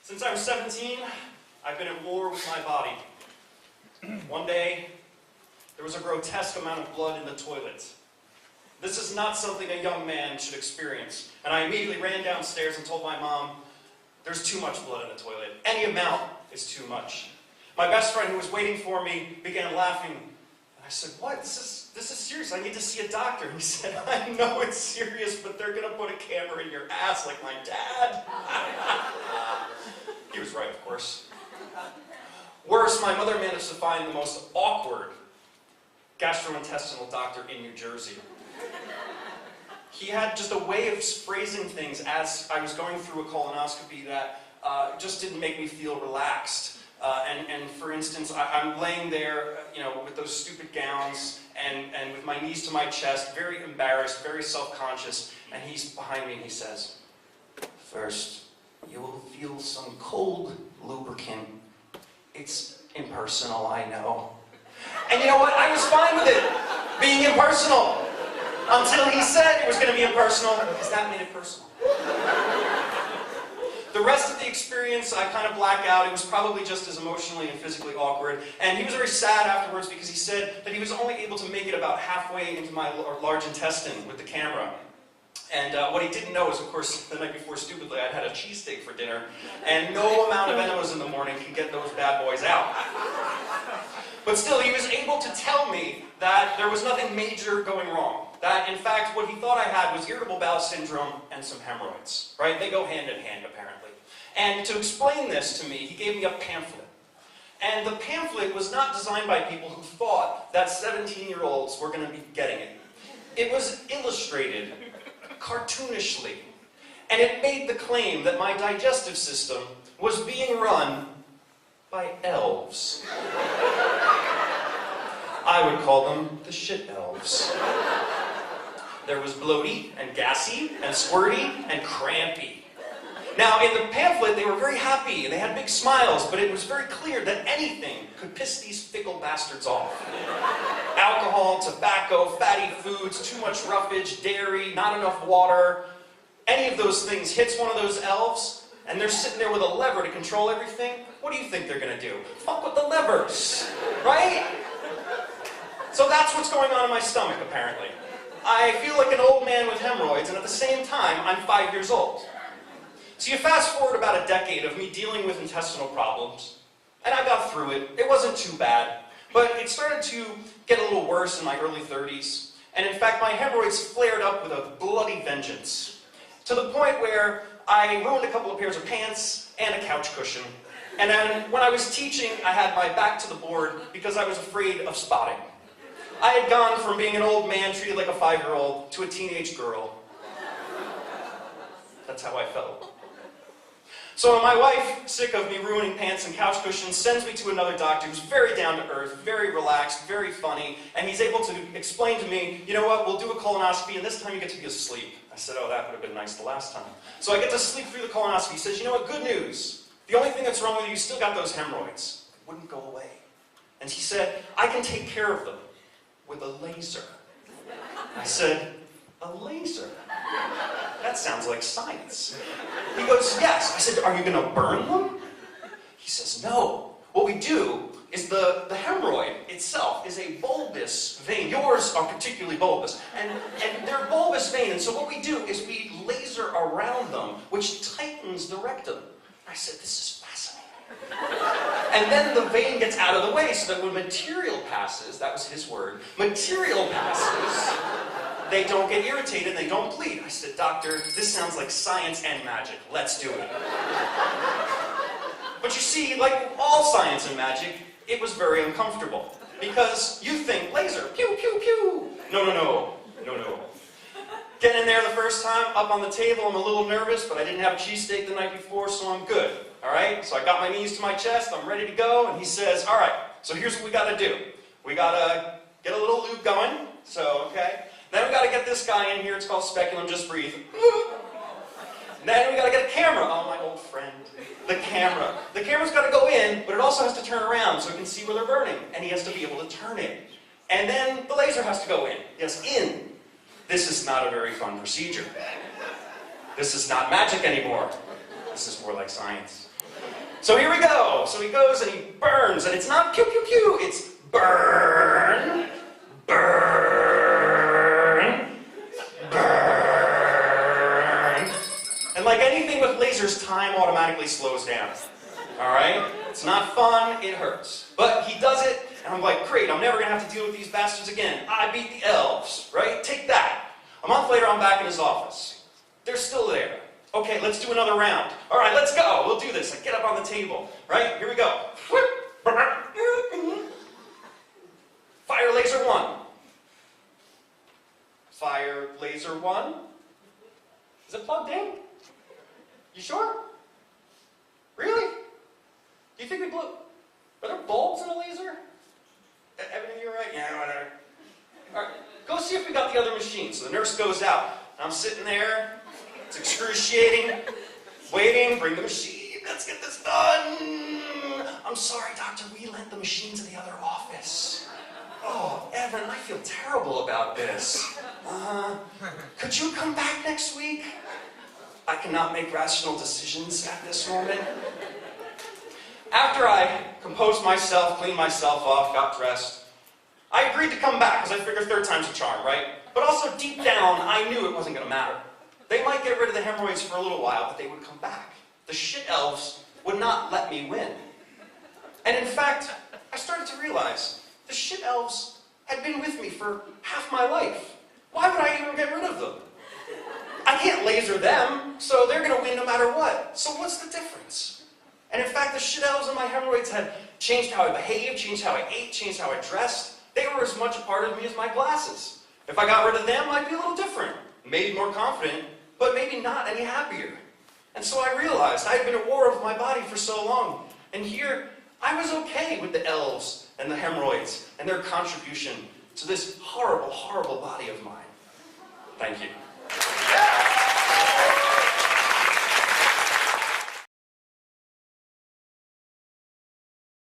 Since I was 17, I've been at war with my body. One day, there was a grotesque amount of blood in the toilet. This is not something a young man should experience. And I immediately ran downstairs and told my mom, there's too much blood in the toilet. Any amount is too much. My best friend who was waiting for me began laughing. And I said, what? This is serious. I need to see a doctor. And he said, I know it's serious, but they're going to put a camera in your ass like my dad. He was right, of course. Worse, my mother managed to find the most awkward gastrointestinal doctor in New Jersey. He had just a way of phrasing things as I was going through a colonoscopy that just didn't make me feel relaxed. And for instance, I'm laying there, with those stupid gowns and with my knees to my chest, very embarrassed, very self-conscious, and he's behind me and he says, first, you will feel some cold lubricant. It's impersonal, I know. And you know what? I was fine with it being impersonal until he said it was going to be impersonal, because that made it personal. The rest of the experience, I kind of black out. It was probably just as emotionally and physically awkward. And he was very sad afterwards because he said that he was only able to make it about halfway into my large intestine with the camera. And what he didn't know is, of course, the night before, stupidly, I'd had a cheesesteak for dinner, and no amount of enemas in the morning can get those bad boys out. But still, he was able to tell me that there was nothing major going wrong. That, in fact, what he thought I had was irritable bowel syndrome and some hemorrhoids. Right? They go hand in hand, apparently. And to explain this to me, he gave me a pamphlet. And the pamphlet was not designed by people who thought that 17-year-olds were going to be getting it. It was illustrated cartoonishly. And it made the claim that my digestive system was being run by elves. I would call them the shit elves. There was bloaty and gassy and squirty and crampy. Now, in the pamphlet, they were very happy and they had big smiles, but it was very clear that anything could piss these fickle bastards off. Alcohol, tobacco, fatty foods, too much roughage, dairy, not enough water. Any of those things hits one of those elves, and they're sitting there with a lever to control everything. What do you think they're going to do? Fuck with the levers, right? So that's what's going on in my stomach, apparently. I feel like an old man with hemorrhoids, and at the same time, I'm 5 years old. So you fast forward about a decade of me dealing with intestinal problems, and I got through it. It wasn't too bad, but it started to get a little worse in my early 30s. And in fact, my hemorrhoids flared up with a bloody vengeance, to the point where I ruined a couple of pairs of pants and a couch cushion. And then when I was teaching, I had my back to the board because I was afraid of spotting. I had gone from being an old man treated like a 5-year-old to a teenage girl. That's how I felt. So my wife, sick of me ruining pants and couch cushions, sends me to another doctor who's very down to earth, very relaxed, very funny, and he's able to explain to me, you know what, we'll do a colonoscopy and this time you get to be asleep. I said, oh, that would have been nice the last time. So I get to sleep through the colonoscopy. He says, you know what, good news. The only thing that's wrong with you still got those hemorrhoids. It wouldn't go away. And he said, I can take care of them with a laser. I said, a laser? That sounds like science. He goes, yes. I said, are you going to burn them? He says, no. What we do is the hemorrhoid itself is a bulbous vein. Yours are particularly bulbous. And they're bulbous vein. And so what we do is we laser around them, which tightens the rectum. I said, this is fascinating. And then the vein gets out of the way so that when material passes, that was his word, material passes, they don't get irritated, they don't bleed. I said, doctor, this sounds like science and magic. Let's do it. But you see, like all science and magic, it was very uncomfortable. Because you think laser, pew, pew, pew. No, no, no. No, no. Get in there the first time, up on the table, I'm a little nervous, but I didn't have a cheesesteak the night before, so I'm good. All right? So I got my knees to my chest, I'm ready to go, and he says, all right, so here's what we got to do. We got to get a little lube going, so, okay. Then we got to get this guy in here, it's called speculum, just breathe. Then we got to get a camera. Oh, my old friend. The camera. The camera's got to go in, but it also has to turn around so we can see where they're burning. And he has to be able to turn it. And then the laser has to go in. Yes, in. This is not a very fun procedure. This is not magic anymore. This is more like science. So here we go. So he goes and he burns, and it's not pew pew pew, it's burn, burn, burn. And like anything with lasers, time automatically slows down. Alright? It's not fun, it hurts. But he does it, and I'm like, great, I'm never gonna have to deal with these bastards again. I beat the elves, right? Take that. A month later, I'm back in his office. They're still there. Okay, let's do another round. All right, let's go. We'll do this. I get up on the table. Right? Here we go. Fire laser 1. Fire laser 1. Is it plugged in? You sure? Really? Do you think we blew? Are there bulbs in a laser? Everything you right? Yeah, whatever. All right, go see if we got the other machine. So the nurse goes out. I'm sitting there. It's excruciating. Waiting, bring the machine. Let's get this done. I'm sorry, doctor. We lent the machine to the other office. Oh, Evan, I feel terrible about this. Could you come back next week? I cannot make rational decisions at this moment. After I composed myself, cleaned myself off, got dressed, I agreed to come back because I figured third time's a charm, right? But also deep down, I knew it wasn't going to matter. They might get rid of the hemorrhoids for a little while, but they would come back. The shit elves would not let me win. And in fact, I started to realize the shit elves had been with me for half my life. Why would I even get rid of them? I can't laser them, so they're going to win no matter what. So what's the difference? And in fact, the shit elves and my hemorrhoids had changed how I behaved, changed how I ate, changed how I dressed. They were as much a part of me as my glasses. If I got rid of them, I'd be a little different. Maybe more confident, but maybe not any happier. And so I realized I had been at war with my body for so long. And here, I was okay with the elves and the hemorrhoids and their contribution to this horrible, horrible body of mine. Thank you.